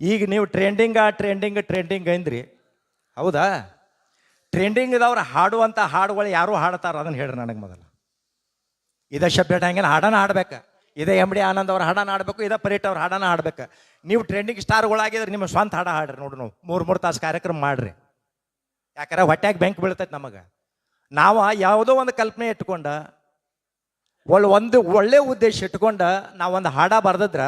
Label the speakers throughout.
Speaker 1: ಈಗ ನೀವು ಟ್ರೆಂಡಿಂಗ್ ಅಂದ್ರಿ, ಹೌದಾ? ಟ್ರೆಂಡಿಂಗ್ ಇದ್ದವ್ರು ಹಾಡುವಂಥ ಹಾಡುಗಳು ಯಾರು ಹಾಡ್ತಾರ ಅದನ್ನು ಹೇಳ್ರಿ ನನಗೆ ಮೊದಲು. ಇದೇ ಶಬ್ದ ಹಂಗೆ ಹಾಡನ ಹಾಡ್ಬೇಕು, ಇದೇ ಎಮ್ ಡಿ ಆನಂದ್ ಅವ್ರ ಹಾಡನ ಹಾಡಬೇಕು, ಇದೇ ಪರೇಟ್ ಅವ್ರ ಹಾಡನ ಹಾಡ್ಬೇಕು. ನೀವು ಟ್ರೆಂಡಿಂಗ್ ಸ್ಟಾರ್ಗಳಾಗಿದ್ರೆ ನಿಮ್ಮ ಸ್ವಂತ ಹಾಡ ಹಾಡ್ರಿ ನೋಡ್ರಿ. ನಾವು 3 ತಾಸು ಕಾರ್ಯಕ್ರಮ ಮಾಡ್ರಿ. ಯಾಕಂದ್ರೆ ಹೊಟ್ಯಾಗ ಬೆಂಕಿ ಬೀಳ್ತೈತೆ ನಮಗೆ. ನಾವು ಯಾವುದೋ ಒಂದು ಕಲ್ಪನೆ ಇಟ್ಕೊಂಡ ಒಂದು ಒಳ್ಳೆ ಉದ್ದೇಶ ಇಟ್ಕೊಂಡ ನಾವೊಂದು ಹಾಡ ಬರ್ದಿದ್ರ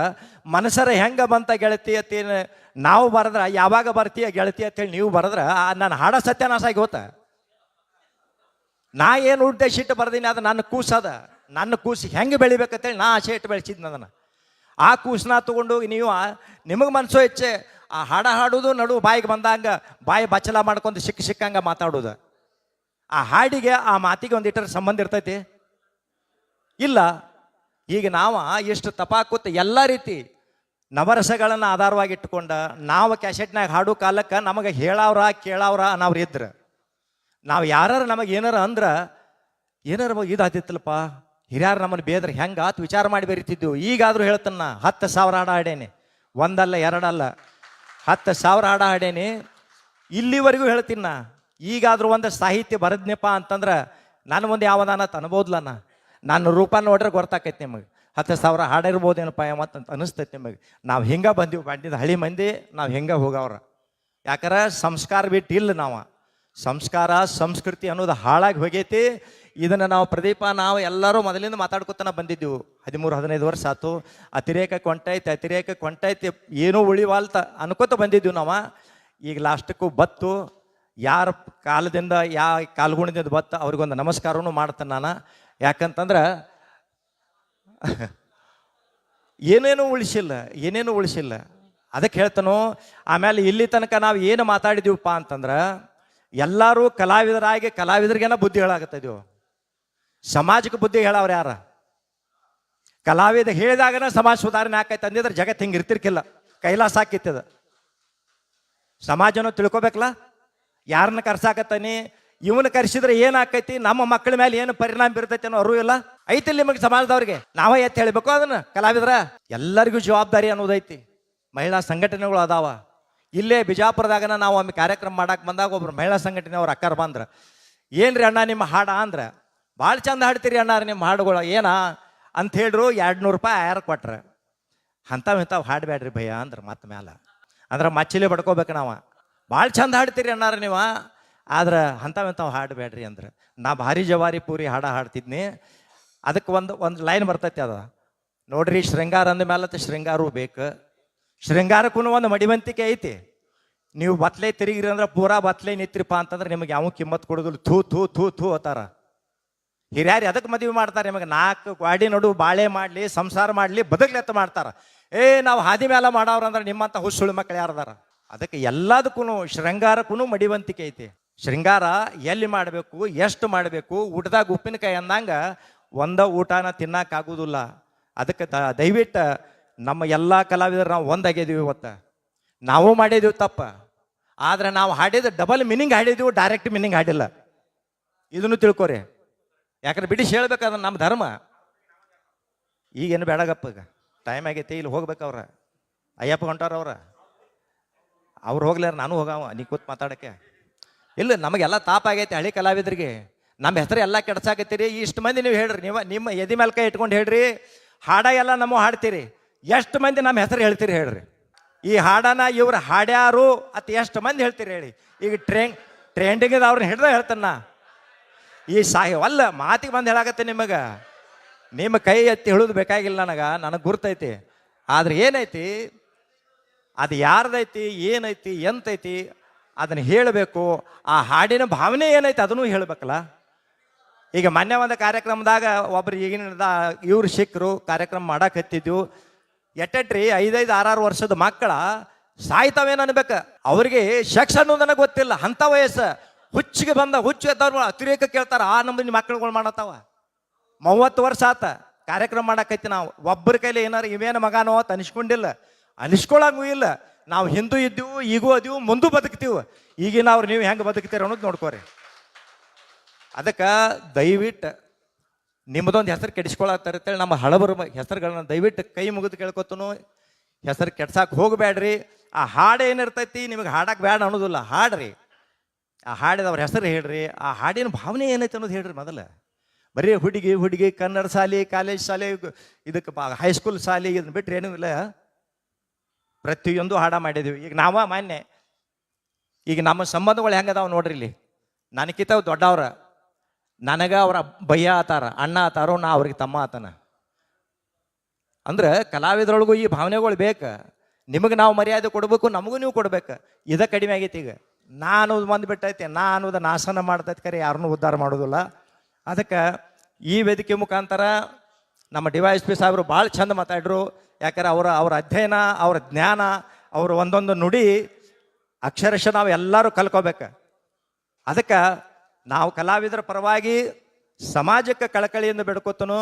Speaker 1: ಮನಸ್ಸರ ಹೆಂಗೆ ಬಂತ ಗೆಳತಿ ಅತ್ತೇನು ನಾವು ಬರೆದ್ರ ಯಾವಾಗ ಬರ್ತೀಯ ಗೆಳತಿ ಅಂತೇಳಿ ನೀವು ಬರೆದ್ರ ನಾನು ಹಾಡ ಸತ್ಯನಾಶ ಆಗಿ ಹೋತ. ನಾ ಏನು ಉದ್ದೇಶ ಇಟ್ಟು ಬರ್ದೀನಿ ಅದು ನನ್ನ ಕೂಸದ. ನನ್ನ ಕೂಸು ಹೆಂಗೆ ಬೆಳಿಬೇಕಂತೇಳಿ ನಾ ಆಸೆ ಇಟ್ಟು ಬೆಳೆಸಿದ್ನ ಅದನ್ನು. ಆ ಕೂಸನ್ನ ತೊಗೊಂಡೋಗಿ ನೀವು ನಿಮಗೆ ಮನಸ್ಸೋ ಇಚ್ಛೆ ಆ ಹಾಡ ಹಾಡೋದು ನಡು ಬಾಯಿಗೆ ಬಂದಂಗ ಬಾಯಿ ಬಚ್ಚಲ ಮಾಡ್ಕೊಂಡು ಸಿಕ್ಕಂಗೆ ಮಾತಾಡೋದು. ಆ ಹಾಡಿಗೆ ಆ ಮಾತಿಗೆ ಒಂದು ಇಟ್ಟರೆ ಸಂಬಂಧ ಇರ್ತೈತಿ? ಇಲ್ಲ. ಈಗ ನಾವು ಎಷ್ಟು ತಪಾಕುತ್ತ ಎಲ್ಲ ರೀತಿ ನವರಸಗಳನ್ನು ಆಧಾರವಾಗಿ ಇಟ್ಕೊಂಡ ನಾವು ಕ್ಯಾಸೆಟ್ನಾಗ ಹಾಡು ಕಾಲಕ್ಕೆ ನಮಗೆ ಹೇಳವ್ರ ಕೇಳವ್ರ ಅನ್ನೋರು ಇದ್ರು. ನಾವು ಯಾರು ನಮಗೆ ಏನಾರ ಅಂದ್ರೆ ಏನಾರ ಇದಾತಿತ್ತಲ್ಲಪ್ಪ ಹಿರಿಯಾರು ನಮ್ಮನ್ನು ಬೇದ್ರೆ ಹೆಂಗೆ ಆತು ವಿಚಾರ ಮಾಡಿ ಬರೀತಿದ್ದೆವು. ಈಗಾದರೂ ಹೇಳ್ತಾನ 10,000 ಹಾಡ ಹಾಡೇನಿ, ಒಂದಲ್ಲ ಎರಡಲ್ಲ 10,000 ಹಾಡ ಹಾಡೇನಿ. ಇಲ್ಲಿವರೆಗೂ ಹೇಳ್ತೀನಿ ನಾ. ಈಗಾದರೂ ಒಂದು ಸಾಹಿತ್ಯ ಬರದ್ನಪ್ಪ ಅಂತಂದ್ರೆ ನನ್ನ ಮುಂದೆ ಯಾವದಾನ ಅನ್ಬೋದ್ಲನ. ನನ್ನ ರೂಪ ನೋಡ್ರೆ ಗೊತ್ತಾಕೈತಿ ನಿಮಗೆ. 10,000 ಹಾಡಿರ್ಬೋದೇನಪ್ಪ ಮತ್ತು ಅಂತ ಅನಿಸ್ತೈತಿ ನಿಮಗೆ. ನಾವು ಹಿಂಗೆ ಬಂದೀವಿ, ಬಂದಿದ್ದು ಹಳಿ ಮಂದಿ ನಾವು ಹಿಂಗೆ ಹೋಗವ್ರ. ಯಾಕಂದ್ರೆ ಸಂಸ್ಕಾರ ಬಿಟ್ಟು ಇಲ್ಲ ನಾವು. ಸಂಸ್ಕಾರ ಸಂಸ್ಕೃತಿ ಅನ್ನೋದು ಹಾಳಾಗಿ ಹೋಗೈತಿ. ಇದನ್ನು ನಾವು ಪ್ರದೀಪ ನಾವು ಎಲ್ಲರೂ ಮೊದಲಿಂದ ಮಾತಾಡ್ಕೊತಾನೆ ಬಂದಿದ್ದೆವು. 13-15 ವರ್ಷ ಆಯ್ತು. ಅತಿರೇಕ ಕೊಂಟೈತಿ ಏನೂ ಉಳಿವಾಲ್ತ ಅನ್ಕೋತ ಬಂದಿದ್ದೀವಿ ನಾವು. ಈಗ ಲಾಸ್ಟಕ್ಕೂ ಬತ್ತು ಯಾರ ಕಾಲದಿಂದ ಕಾಲ್ಗುಣದಿಂದ ಬತ್ತು ಅವ್ರಿಗೊಂದು ನಮಸ್ಕಾರನೂ ಮಾಡ್ತೇನೆ ನಾನು. ಯಾಕಂತಂದ್ರೆ ಏನೇನು ಉಳಿಸಿಲ್ಲ ಅದಕ್ಕೆ ಹೇಳ್ತಾನೋ. ಆಮೇಲೆ ಇಲ್ಲಿ ತನಕ ನಾವು ಏನು ಮಾತಾಡಿದೀವಪ್ಪ ಅಂತಂದ್ರೆ ಎಲ್ಲರೂ ಕಲಾವಿದರಿಗೇನ ಬುದ್ಧಿ ಹೇಳಾಗತ್ತಿದೆವು. ಸಮಾಜಕ್ಕೆ ಬುದ್ಧಿ ಹೇಳವ್ರು ಯಾರ? ಕಲಾವಿದ ಹೇಳಿದಾಗನ ಸಮಾಜ ಸುಧಾರಣೆ ಆಕೈತೆ ಅಂದಿದ್ರೆ ಜಗತ್ತು ಹಿಂಗೆ ಇರ್ತಿರ್ಕಿಲ್ಲ, ಕೈಲಾಸ ಆಕಿತ್ತದ. ಸಮಾಜನೂ ತಿಳ್ಕೊಬೇಕಲ್ಲ. ಯಾರನ್ನ ಕರ್ಸಾಕತ್ತಾನಿ, ಇವನು ಕರೆಸಿದ್ರೆ ಏನಾಕೈತಿ, ನಮ್ಮ ಮಕ್ಕಳ ಮೇಲೆ ಏನು ಪರಿಣಾಮ ಬೀರ್ತೈತಿ ಅನ್ನೋ ಅರಿವು ಇಲ್ಲ ಐತಿ ನಿಮಗೆ ಸಮಾಜದವ್ರಿಗೆ. ನಾವೇ ಎತ್ತಿ ಹೇಳಬೇಕು ಅದನ್ನ. ಕಲಾವಿದ್ರ ಎಲ್ಲರಿಗೂ ಜವಾಬ್ದಾರಿ ಅನ್ನೋದೈತಿ. ಮಹಿಳಾ ಸಂಘಟನೆಗಳು ಅದಾವ. ಇಲ್ಲೇ ಬಿಜಾಪುರದಾಗನ ನಾವು ಒಮ್ಮೆ ಕಾರ್ಯಕ್ರಮ ಮಾಡಕ್ಕೆ ಬಂದಾಗ ಒಬ್ರು ಮಹಿಳಾ ಸಂಘಟನೆಯವ್ರು ಅಕ್ಕಾರ ಬಂದ್ರೆ, ಏನ್ರಿ ಅಣ್ಣ ನಿಮ್ಮ ಹಾಡ ಅಂದ್ರೆ, ಭಾಳ ಚಂದ ಹಾಡ್ತೀರಿ ಅಣ್ಣ ನಿಮ್ಮ ಹಾಡುಗಳು ಏನ ಅಂತ ಹೇಳ್ರು. 200 ರೂಪಾಯಿ ಯಾರು ಕೊಟ್ರೆ ಇಂಥವು ಹಾಡಬೇಡ್ರಿ ಭಯ್ಯ ಅಂದ್ರೆ ಮತ್ತೆ ಮ್ಯಾಲ ಅಂದ್ರೆ ಮಚ್ಚಿಲಿ ಬಡ್ಕೋಬೇಕು ನಾವು. ಭಾಳ ಚಂದ ಹಾಡ್ತೀರಿ ಅಣ್ಣಾರ ನೀವು, ಆದ್ರೆ ಇಂಥವು ಹಾಡಬೇಡ್ರಿ ಅಂದ್ರೆ ನಾ ಭಾರಿ ಜವಾರಿ ಪೂರಿ ಹಾಡ್ತಿದ್ನಿ. ಅದಕ್ಕೆ ಒಂದು ಲೈನ್ ಬರ್ತೈತಿ ಅದ ನೋಡ್ರಿ, ಶೃಂಗಾರ ಅಂದ ಮೇಲೆ ಶೃಂಗಾರವೂ ಬೇಕು, ಶೃಂಗಾರಕ್ಕೂ ಒಂದು ಮಡಿವಂತಿಕೆ ಐತಿ. ನೀವು ಬತ್ಲೆ ತಿರುಗಿರಿ ಅಂದ್ರೆ ಪೂರಾ ಬತ್ಲೆ ನಿಂತ್ರಿಪ್ಪ ಅಂತಂದ್ರೆ ನಿಮಗೆ ಯಾವ ಕಿಮ್ಮತ್ ಕೊಡೋದಿಲ್ಲ. ಥೂ ಅತ್ತಾರ ಹಿರಿಯಾರಿ. ಅದಕ್ಕೆ ಮದುವೆ ಮಾಡ್ತಾರೆ ನಿಮಗೆ. 4 ಗಾಡಿ ನಡು ಬಾಳೆ ಮಾಡಲಿ ಸಂಸಾರ ಮಾಡಲಿ ಬದುಕ್ಲೆತ್ತ ಮಾಡ್ತಾರೆ. ನಾವು ಹಾದಿ ಮೇಲೆ ಮಾಡವ್ರ ಅಂದ್ರೆ ನಿಮ್ಮಂಥ ಹುಸುಳು ಮಕ್ಕಳು ಯಾರದಾರ? ಅದಕ್ಕೆ ಎಲ್ಲದಕ್ಕೂ ಶೃಂಗಾರಕ್ಕೂ ಮಡಿವಂತಿಕೆ ಐತಿ. ಶೃಂಗಾರ ಎಲ್ಲಿ ಮಾಡಬೇಕು, ಎಷ್ಟು ಮಾಡಬೇಕು, ಊಟದಾಗ ಉಪ್ಪಿನಕಾಯಿ ಅಂದಂಗ ಒಂದ ಊಟನ ತಿನ್ನಕ್ಕಾಗೋದಿಲ್ಲ. ಅದಕ್ಕೆ ದಯವಿಟ್ಟು ನಮ್ಮ ಎಲ್ಲ ಕಲಾವಿದರು ನಾವು ಒಂದಾಗಿದ್ದೀವಿ. ಇವತ್ತು ನಾವು ಮಾಡಿದ್ದೀವಿ ತಪ್ಪ, ಆದ್ರೆ ನಾವು ಹಾಡಿದ ಡಬಲ್ ಮೀನಿಂಗ್ ಹಾಡಿದ್ದೀವಿ, ಡೈರೆಕ್ಟ್ ಮೀನಿಂಗ್ ಹಾಡಿಲ್ಲ. ಇದನ್ನು ತಿಳ್ಕೊರಿ. ಯಾಕಂದ್ರೆ ಬಿಡಿಸಿ ಹೇಳ್ಬೇಕಾದ್ರೆ ನಮ್ಮ ಧರ್ಮ. ಈಗೇನು ಬೇಡಗಪ್ಪ, ಈಗ ಟೈಮ್ ಆಗೈತಿ, ಇಲ್ಲಿ ಹೋಗ್ಬೇಕವ್ರ. ಅಯ್ಯಪ್ಪ ಹೊಂಟಾರವ್ರ, ಅವ್ರು ಹೋಗ್ಲಾರ ನಾನು ಹೋಗವ, ನೀ ಕೂತ್ ಮಾತಾಡಕ್ಕೆ ಇಲ್ಲ. ನಮಗೆಲ್ಲ ತಾಪ ಆಗೈತಿ ಹಳಿ ಕಲಾವಿದ್ರಿಗೆ. ನಮ್ಮ ಹೆಸರು ಎಲ್ಲ ಕೆಡ್ಸಾಕತ್ತೀರಿ. ಇಷ್ಟು ಮಂದಿ ನೀವು ಹೇಳ್ರಿ, ನಿಮ್ಮ ಎದಿ ಮೇಲೆ ಕೈ ಇಟ್ಕೊಂಡು ಹೇಳ್ರಿ. ಹಾಡ ಎಲ್ಲ ನಮ್ಮ ಹಾಡ್ತೀರಿ, ಎಷ್ಟು ಮಂದಿ ನಮ್ಮ ಹೆಸರು ಹೇಳ್ತೀರಿ ಹೇಳ್ರಿ. ಈ ಹಾಡನ ಇವ್ರು ಹಾಡ್ಯಾರು ಅತ್ ಎಷ್ಟು ಮಂದಿ ಹೇಳ್ತೀರಿ ಹೇಳಿ. ಈಗ ಟ್ರೆಂಡಿಂಗ್ ಅವ್ರನ್ನ ಹಿಡ್ದ ಹೇಳ್ತಾನ. ಈ ಅಲ್ಲ ಮಾತಿಗೆ ಬಂದು ಹೇಳಾಕತ್ತೆ ನಿಮಗೆ. ನಿಮ್ಮ ಕೈ ಎತ್ತಿ ಹೇಳೋದು ಬೇಕಾಗಿಲ್ಲ ನನಗೆ ಗುರ್ತೈತಿ. ಆದ್ರೆ ಏನೈತಿ, ಅದು ಯಾರ್ದೈತಿ, ಏನೈತಿ, ಎಂತೈತಿ ಅದನ್ನು ಹೇಳಬೇಕು. ಆ ಹಾಡಿನ ಭಾವನೆ ಏನೈತಿ ಅದನ್ನು ಹೇಳಬೇಕಲ್ಲ. ಈಗ ಮೊನ್ನೆ ಒಂದು ಕಾರ್ಯಕ್ರಮದಾಗ ಒಬ್ರು ಈಗಿನ ಇವ್ರು ಸಿಕ್ಕರು, ಕಾರ್ಯಕ್ರಮ ಮಾಡಕ್ಕೆ ಹತ್ತಿದ್ವು. ಎಟ್ಟೆಟ್ರಿ 5-6 ವರ್ಷದ ಮಕ್ಕಳ ಸಾಯ್ತಾವೇನು ಅನ್ಬೇಕು. ಅವ್ರಿಗೆ ಸೆಕ್ಸ್ ಅನ್ನೋದು ನನಗೆ ಗೊತ್ತಿಲ್ಲ. ಅಂಥ ವಯಸ್ಸು ಹುಚ್ಚಿಗೆ ಹುಚ್ಚು ಎದ್ದವ್ರು ಅತಿರೇಕ ಕೇಳ್ತಾರ. ಆ ನಂಬಿ ಮಕ್ಕಳುಗಳು ಮಾಡತ್ತಾವ. 30 ವರ್ಷ ಆತ ಕಾರ್ಯಕ್ರಮ ಮಾಡಕೈತಿ. ನಾವು ಒಬ್ಬರ ಕೈಲಿ ಏನಾರು ಇವೇನು ಮಗಾನೋ ಅಂತ ಅನಿಸ್ಕೊಂಡಿಲ್ಲ, ಅನಿಸ್ಕೊಳಂಗೂ ಇಲ್ಲ. ನಾವು ಹಿಂದೂ ಇದ್ದೀವಿ, ಈಗೂ ಅದೀವು, ಮುಂದೂ ಬದುಕ್ತೀವಿ. ಈಗಿನ ಅವ್ರು ನೀವು ಹೆಂಗೆ ಬದುಕ್ತೀರ ಅನ್ನೋದು ನೋಡ್ಕೋರಿ. ಅದಕ್ಕೆ ದಯವಿಟ್ಟು ನಿಮ್ಮದೊಂದು ಹೆಸರು ಕೆಡಿಸ್ಕೊಳತ್ತೇಳಿ ನಮ್ಮ ಹಳಬರ ಹೆಸರುಗಳನ್ನ ದಯವಿಟ್ಟು ಕೈ ಮುಗಿದು ಕೇಳ್ಕೊತನು. ಹೆಸರು ಕೆಡ್ಸಕ್ಕೆ ಹೋಗಬೇಡ್ರಿ. ಆ ಹಾಡು ಏನಿರ್ತೈತಿ ನಿಮಗೆ ಹಾಡಕ್ಕೆ ಬೇಡ ಅನ್ನೋದಿಲ್ಲ, ಹಾಡ್ರಿ. ಆ ಹಾಡಿದವ್ರ ಹೆಸರು ಹೇಳ್ರಿ, ಆ ಹಾಡಿನ ಭಾವನೆ ಏನೈತೆ ಅನ್ನೋದು ಹೇಳ್ರಿ. ಮೊದಲು ಬರೀ ಹುಡುಗಿ ಕನ್ನಡ ಶಾಲೆ, ಕಾಲೇಜ್ ಶಾಲೆ, ಇದಕ್ಕೆ ಹೈಸ್ಕೂಲ್ ಶಾಲೆ ಇದನ್ನ ಬಿಟ್ಟರೆ ಏನೂ ಇಲ್ಲ. ಪ್ರತಿಯೊಂದು ಹಾಡ ಮಾಡಿದ್ದೀವಿ. ಈಗ ಮಾನ್ಯ ಈಗ ನಮ್ಮ ಸಂಬಂಧಗಳು ಹೆಂಗದಾವ ನೋಡ್ರಿ. ಇಲ್ಲಿ ನನಗಿಂತ ದೊಡ್ಡವ್ರ, ನನಗೆ ಅವ್ರ ಭಯ್ಯ ಆತಾರ, ಅಣ್ಣ ಆತಾರೋ, ನಾ ಅವ್ರಿಗೆ ತಮ್ಮ ಆತನ. ಅಂದ್ರೆ ಕಲಾವಿದರೊಳಗೂ ಈ ಭಾವನೆಗಳು ಬೇಕು. ನಿಮಗೆ ನಾವು ಮರ್ಯಾದೆ ಕೊಡಬೇಕು, ನಮಗೂ ನೀವು ಕೊಡ್ಬೇಕು. ಇದ ಕಡಿಮೆ ಆಗೈತಿ. ಈಗ ನಾನು ಬಂದುಬಿಟ್ಟೈತೆ, ನಾ ಅನ್ನೋದು ನಾಶನ ಮಾಡ್ತೈತೆ, ಕರೆ ಯಾರನ್ನೂ ಉದ್ಧಾರ ಮಾಡೋದಿಲ್ಲ. ಅದಕ್ಕೆ ಈ ವೇದಿಕೆ ಮುಖಾಂತರ ನಮ್ಮ DYSP ಸಾಹೇಬರು ಭಾಳ ಚಂದ ಮಾತಾಡ್ರು. ಯಾಕಂದ್ರೆ ಅವರ ಅಧ್ಯಯನ, ಅವರ ಜ್ಞಾನ, ಅವರು ಒಂದೊಂದು ನುಡಿ ಅಕ್ಷರಶಃ ನಾವು ಎಲ್ಲರೂ ಕಲ್ಕೋಬೇಕು. ಅದಕ್ಕೆ ನಾವು ಕಲಾವಿದರ ಪರವಾಗಿ ಸಮಾಜಕ್ಕೆ ಕಳಕಳಿಯಿಂದ ಬೆಡ್ಕೊತನು,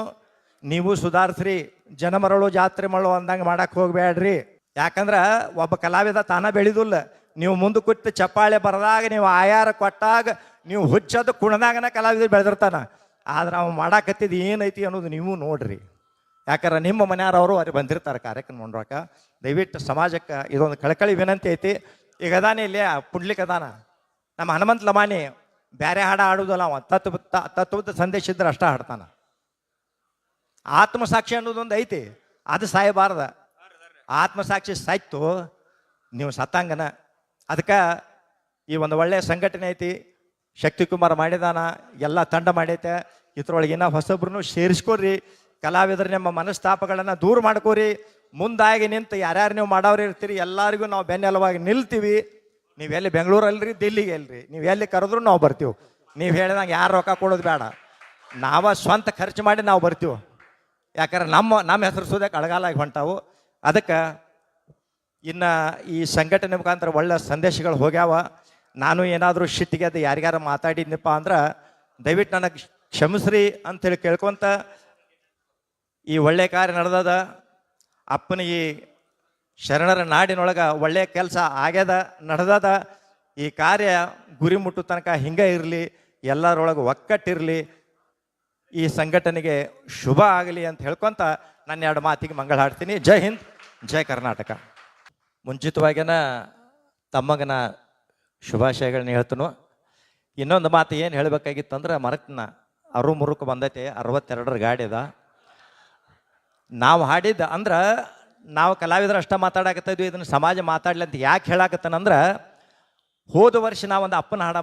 Speaker 1: ನೀವು ಸುಧಾರಿಸ್ರಿ. ಜನ ಮರಳು ಜಾತ್ರೆ ಮರಳು ಅಂದಂಗೆ ಮಾಡಕ್ಕೆ ಹೋಗಬೇಡ್ರಿ. ಯಾಕಂದ್ರೆ ಒಬ್ಬ ಕಲಾವಿದ ತಾನ ಬೆಳೆದಿಲ್ಲ. ನೀವು ಮುಂದೆ ಕೂತು ಚಪ್ಪಾಳೆ ಬರದಾಗ, ನೀವು ಆಯಾರ ಕೊಟ್ಟಾಗ, ನೀವು ಹುಚ್ಚದು ಕುಣದಾಗನ ಕಲಾವಿದರು ಬೆಳೆದಿರ್ತಾನ. ಆದ್ರೆ ಅವ ಮಾಡಾಕತ್ತಿದ್ದು ಏನೈತಿ ಅನ್ನೋದು ನೀವು ನೋಡ್ರಿ. ಯಾಕಂದ್ರೆ ನಿಮ್ಮ ಮನೆಯವ್ರವರು ಅವ್ರಿಗೆ ಬಂದಿರ್ತಾರೆ ಕಾರ್ಯಕ್ರಮ ನೋಡ್ರಾಕ. ದಯವಿಟ್ಟು ಸಮಾಜಕ್ಕೆ ಇದೊಂದು ಕಳಕಳಿ ವಿನಂತಿ ಐತಿ. ಈಗ ಅದಾನೆ ಇಲ್ಲಿ ಪುಂಡ್ಲಿಕ್ ಅದಾನ ನಮ್ಮ ಹನುಮಂತ ಲಮಾನಿ, ಬೇರೆ ಹಾಡ ಆಡುವುದಲ್ಲ ಅವ, ತತ್ವದ ಸಂದೇಶ ಇದ್ರೆ ಅಷ್ಟ ಹಾಡ್ತಾನ. ಆತ್ಮಸಾಕ್ಷಿ ಅನ್ನೋದೊಂದು ಐತಿ, ಅದು ಸಾಯಬಾರ್ದ. ಆತ್ಮಸಾಕ್ಷಿ ಸಾಯ್ತು ನೀವು ಸತ್ತಂಗನ. ಅದಕ್ಕೆ ಈ ಒಂದು ಒಳ್ಳೆಯ ಸಂಘಟನೆ ಐತಿ. ಶಕ್ತಿಕುಮಾರ್ ಮಾಡಿದಾನ, ಎಲ್ಲ ತಂಡ ಮಾಡೈತೆ. ಇದ್ರೊಳಗಿನ ಹೊಸಬ್ರು ಸೇರಿಸ್ಕೊಡ್ರಿ. ಕಲಾವಿದರು ನಿಮ್ಮ ಮನಸ್ತಾಪಗಳನ್ನು ದೂರ ಮಾಡ್ಕೋರಿ. ಮುಂದಾಗಿ ನಿಂತು ಯಾರ್ಯಾರು ನೀವು ಮಾಡೋರು ಇರ್ತೀರಿ ಎಲ್ಲರಿಗೂ ನಾವು ಬೆನ್ನೆಲುವಾಗಿ ನಿಲ್ತೀವಿ. ನೀವೆಲ್ಲಿ ಬೆಂಗಳೂರಲ್ರಿ, ದಿಲ್ಲಿಗೆ ಅಲ್ರಿ, ನೀವು ಎಲ್ಲಿ ಕರೆದ್ರು ನಾವು ಬರ್ತೀವಿ. ನೀವು ಹೇಳಿದಂಗೆ ಯಾರು ರೊಕ್ಕ ಕೊಡೋದು ಬೇಡ, ನಾವ ಸ್ವಂತ ಖರ್ಚು ಮಾಡಿ ನಾವು ಬರ್ತೀವಿ. ಯಾಕಂದ್ರೆ ನಮ್ಮ ಹೆಸರು ಸೋದಕ್ಕೆ ಅಳಗಾಲಾಗಿ ಹೊಂಟಾವು. ಅದಕ್ಕೆ ಇನ್ನು ಈ ಸಂಘಟನೆ ಮುಖಾಂತರ ಒಳ್ಳೆ ಸಂದೇಶಗಳು ಹೋಗ್ಯಾವ. ನಾನು ಏನಾದರೂ ಶಿಟ್ಟಿಗೆ ಅದು ಯಾರಿಗಾರ ಮಾತಾಡಿದ್ನಪ್ಪ ಅಂದ್ರೆ ದಯವಿಟ್ಟು ನನಗೆ ಕ್ಷಮಿಸ್ರಿ ಅಂಥೇಳಿ ಕೇಳ್ಕೊತ, ಈ ಒಳ್ಳೆ ಕಾರ್ಯ ನಡೆದದ. ಅಪ್ಪನ ಈ ಶರಣರ ನಾಡಿನೊಳಗೆ ಒಳ್ಳೆಯ ಕೆಲಸ ಆಗ್ಯದ, ನಡೆದದ. ಈ ಕಾರ್ಯ ಗುರಿ ಮುಟ್ಟು ತನಕ ಹಿಂಗೆ ಇರಲಿ, ಎಲ್ಲರೊಳಗೆ ಒಕ್ಕಟ್ಟಿರಲಿ, ಈ ಸಂಘಟನೆಗೆ ಶುಭ ಆಗಲಿ ಅಂತ ಹೇಳ್ಕೊತ ನನ್ನ ಎರಡು ಮಾತಿಗೆ ಮಂಗಳ ಹಾಡ್ತೀನಿ. ಜೈ ಹಿಂದ್, ಜೈ ಕರ್ನಾಟಕ. ಮುಂಚಿತವಾಗಿನ ತಮ್ಮಗನ ಶುಭಾಶಯಗಳನ್ನ ಹೇಳ್ತನು. ಇನ್ನೊಂದು ಮಾತು ಏನು ಹೇಳಬೇಕಾಗಿತ್ತಂದ್ರೆ ಮರಕ್ನ ಮುರುಕು ಬಂದೈತೆ. 62 ಗಾಡಿ ಅದ. ನಾವು ಹಾಡಿದ್ದ ಅಂದ್ರೆ ನಾವು ಕಲಾವಿದರು ಅಷ್ಟ ಮಾತಾಡಕತ್ತ ಇದ್ವಿ. ಇದನ್ನು ಸಮಾಜ ಮಾತಾಡ್ಲಿ ಅಂತ ಯಾಕೆ ಹೇಳಾಕತ್ತಾನಂದ್ರೆ, ಹೋದ ವರ್ಷ ನಾವು ಒಂದು ಅಪ್ಪನ ಹಾಡ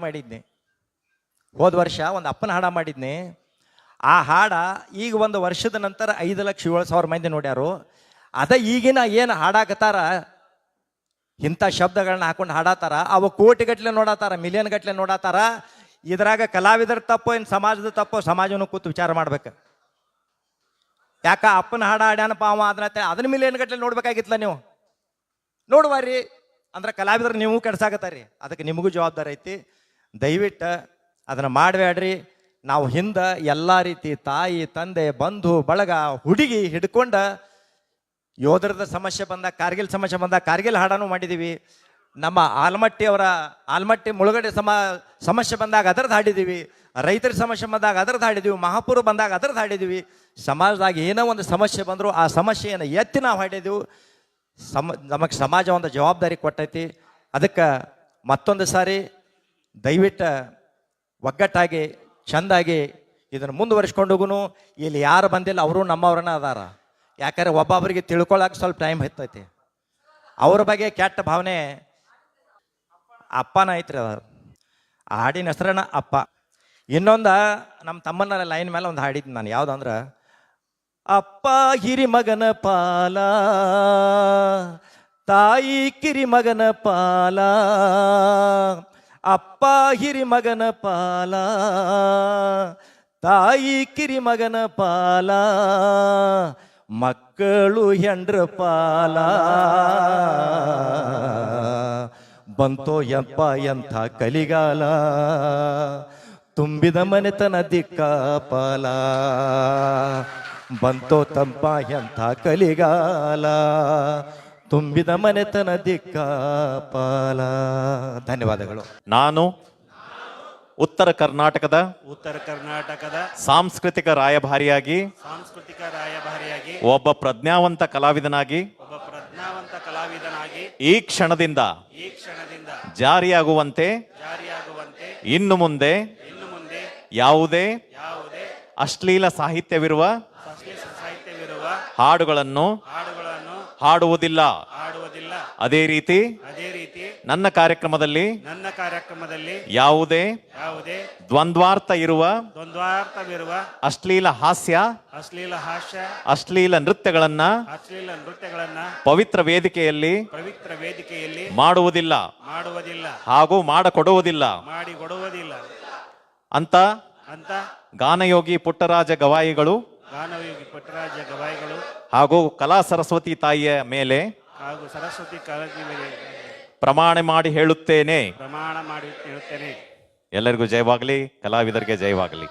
Speaker 1: ಮಾಡಿದ್ನಿ. ಆ ಹಾಡ ಈಗ ಒಂದು ವರ್ಷದ ನಂತರ 5,07,000 ಮಂದಿ ನೋಡ್ಯಾರು. ಅದ ಈಗಿನ ಏನು ಹಾಡಾಕತ್ತಾರ, ಇಂಥ ಶಬ್ದಗಳನ್ನ ಹಾಕೊಂಡು ಹಾಡಾತಾರ, ಅವ ಕೋಟಿಗಟ್ಲೆ ನೋಡತ್ತಾರ, ಮಿಲಿಯನ್ ಗಟ್ಲೆ ನೋಡತ್ತಾರ. ಇದ್ರಾಗ ಕಲಾವಿದರ ತಪ್ಪೋ ಏನು ಸಮಾಜದ ತಪ್ಪೋ, ಸಮಾಜವನ್ನು ಕೂತು ವಿಚಾರ ಮಾಡ್ಬೇಕು. ಯಾಕ ಅಪ್ಪನ ಹಾಡ ಹಾಡ್ಯಾನಪ್ಪ ಅವ ಅದನ್ನ ಮಿಲಿಯನ್ ಗಟ್ಲೆ ನೋಡ್ಬೇಕಾಗಿತ್ತಲ್ಲ. ನೀವು ನೋಡುವಾರಿ ಅಂದ್ರೆ ಕಲಾವಿದರು ನೀವು ಕೆಡ್ಸಾಕತ್ತಾರಿ. ಅದಕ್ಕೆ ನಿಮಗೂ ಜವಾಬ್ದಾರಿ ಐತಿ. ದಯವಿಟ್ಟು ಅದನ್ನು ಮಾಡಬೇಡ್ರಿ. ನಾವು ಹಿಂದೆ ಎಲ್ಲ ರೀತಿ ತಾಯಿ ತಂದೆ ಬಂಧು ಬಳಗ ಹುಡುಗಿ ಹಿಡ್ಕೊಂಡ ಯೋಧರದ ಸಮಸ್ಯೆ ಬಂದಾಗ, ಕಾರ್ಗಿಲ್ ಸಮಸ್ಯೆ ಬಂದಾಗ ಕಾರ್ಗಿಲ್ ಹಾಡನ್ನು ಮಾಡಿದ್ದೀವಿ. ನಮ್ಮ ಆಲ್ಮಟ್ಟಿ ಮುಳುಗಡೆ ಸಮಸ್ಯೆ ಬಂದಾಗ ಅದರದ್ದು ಹಾಡಿದ್ದೀವಿ. ರೈತರ ಸಮಸ್ಯೆ ಬಂದಾಗ ಅದರದ್ದು ಹಾಡಿದ್ದೀವಿ. ಮಹಾಪುರ ಬಂದಾಗ ಅದರದ್ದು ಹಾಡಿದ್ದೀವಿ. ಸಮಾಜದಾಗ ಏನೋ ಒಂದು ಸಮಸ್ಯೆ ಬಂದರೂ ಆ ಸಮಸ್ಯೆಯನ್ನು ಎತ್ತಿ ನಾವು ಹಾಡಿದ್ದೀವಿ. ನಮಗೆ ಸಮಾಜ ಒಂದು ಜವಾಬ್ದಾರಿ ಕೊಟ್ಟೈತಿ. ಅದಕ್ಕೆ ಮತ್ತೊಂದು ಸಾರಿ ದಯವಿಟ್ಟು ಒಗ್ಗಟ್ಟಾಗಿ ಚೆಂದಾಗಿ ಇದನ್ನು ಮುಂದುವರಿಸ್ಕೊಂಡು ಹೋಗುನು. ಇಲ್ಲಿ ಯಾರು ಬಂದಿಲ್ಲ ಅವರು ನಮ್ಮವ್ರನ್ನ ಅದಾರ. ಯಾಕಂದ್ರೆ ಒಬ್ಬೊಬ್ಬರಿಗೆ ತಿಳ್ಕೊಳ್ಳೋಕೆ ಸ್ವಲ್ಪ ಟೈಮ್ ಹೆಚ್ಚೈತಿ. ಅವ್ರ ಬಗ್ಗೆ ಕೆಟ್ಟ ಭಾವನೆ ಅಪ್ಪನ ಐತ್ರಿ. ಅದ ಆ ಹಾಡಿನ ಹೆಸರನ್ನ ಅಪ್ಪ. ಇನ್ನೊಂದು ನಮ್ಮ ತಮ್ಮನ ಲೈನ್ ಮೇಲೆ ಒಂದು ಹಾಡಿದ್ದು ನಾನು. ಯಾವುದಂದ್ರೆ, ಅಪ್ಪ ಹಿರಿ ಮಗನ ಪಾಲ, ತಾಯಿ ಕಿರಿ ಮಗನ ಪಾಲ. ಅಪ್ಪ ಹಿರಿ ಮಗನ ಪಾಲ, ತಾಯಿ ಕಿರಿ ಮಗನ ಪಾಲ. ಮಕ್ಕಳು ಹೆಂಡ್ರ ಪಾಲ. ಬಂತೋ ಯಪ್ಪ ಎಂಥ ಕಲಿಗಾಲ, ತುಂಬಿದ ಮನೆತನ ದಿಕ್ಕಾಪಾಲ. ಬಂತೋ ತಂಪ ಎಂಥ ಕಲಿಗಾಲ, ತುಂಬಿದ ಮನೆತನ ದಿಕ್ಕಾಪಾಲ. ಧನ್ಯವಾದಗಳು.
Speaker 2: ನಾನು ಉತ್ತರ ಕರ್ನಾಟಕದ ಸಾಂಸ್ಕೃತಿಕ ರಾಯಭಾರಿಯಾಗಿ ಒಬ್ಬ ಪ್ರಜ್ಞಾವಂತ ಕಲಾವಿದನಾಗಿ
Speaker 3: ಪ್ರಜ್ಞಾವಂತ ಕಲಾವಿದನಾಗಿ
Speaker 2: ಈ ಕ್ಷಣದಿಂದ
Speaker 3: ಈ ಕ್ಷಣದಿಂದ
Speaker 2: ಜಾರಿಯಾಗುವಂತೆ
Speaker 3: ಜಾರಿಯಾಗುವಂತೆ
Speaker 2: ಇನ್ನು ಮುಂದೆ
Speaker 3: ಇನ್ನು ಮುಂದೆ
Speaker 2: ಯಾವುದೇ
Speaker 3: ಯಾವುದೇ
Speaker 2: ಅಶ್ಲೀಲ ಸಾಹಿತ್ಯವಿರುವ
Speaker 3: ಅಶ್ಲೀಲ ಸಾಹಿತ್ಯವಿರುವ
Speaker 2: ಹಾಡುಗಳನ್ನು
Speaker 3: ಹಾಡುಗಳನ್ನು
Speaker 2: ಹಾಡುವುದಿಲ್ಲ.
Speaker 3: ಹಾಡುವುದಿಲ್ಲ.
Speaker 2: ಅದೇ ರೀತಿ
Speaker 3: ಅದೇ ರೀತಿ
Speaker 2: ನನ್ನ ಕಾರ್ಯಕ್ರಮದಲ್ಲಿ
Speaker 3: ನನ್ನ ಕಾರ್ಯಕ್ರಮದಲ್ಲಿ
Speaker 2: ಯಾವುದೇ
Speaker 3: ಯಾವುದೇ
Speaker 2: ದ್ವಂದ್ವಾರ್ಥ ಇರುವ
Speaker 3: ದ್ವಂದ್ವಾರ್ಥವಿರುವ
Speaker 2: ಅಶ್ಲೀಲ ಹಾಸ್ಯ,
Speaker 3: ಅಶ್ಲೀಲ ಹಾಸ್ಯ,
Speaker 2: ಅಶ್ಲೀಲ ನೃತ್ಯಗಳನ್ನ
Speaker 3: ಅಶ್ಲೀಲ ನೃತ್ಯಗಳನ್ನ
Speaker 2: ಪವಿತ್ರ ವೇದಿಕೆಯಲ್ಲಿ
Speaker 3: ಪವಿತ್ರ ವೇದಿಕೆಯಲ್ಲಿ
Speaker 2: ಮಾಡುವುದಿಲ್ಲ
Speaker 3: ಮಾಡುವುದಿಲ್ಲ,
Speaker 2: ಹಾಗೂ ಮಾಡಿಕೊಡುವುದಿಲ್ಲ
Speaker 3: ಮಾಡಿಕೊಡುವುದಿಲ್ಲ
Speaker 2: ಅಂತ
Speaker 3: ಅಂತ
Speaker 2: ಗಾನಯೋಗಿ ಪುಟ್ಟರಾಜ ಗವಾಯಿಗಳು
Speaker 3: ಗಾನಯೋಗಿ ಪುಟ್ಟರಾಜ ಗವಾಯಿಗಳು
Speaker 2: ಹಾಗೂ ಕಲಾ ಸರಸ್ವತಿ ತಾಯಿಯ ಮೇಲೆ
Speaker 3: ಹಾಗೂ ಸರಸ್ವತಿ ಕಾಳಜಿ ಮೇಲೆ
Speaker 2: ಪ್ರಮಾಣ ಮಾಡಿ ಹೇಳುತ್ತೇನೆ.
Speaker 3: ಪ್ರಮಾಣ ಮಾಡಿ ಹೇಳುತ್ತೇನೆ.
Speaker 2: ಎಲ್ಲರಿಗೂ ಜಯವಾಗಲಿ, ಕಲಾವಿದರಿಗೆ ಜಯವಾಗಲಿ.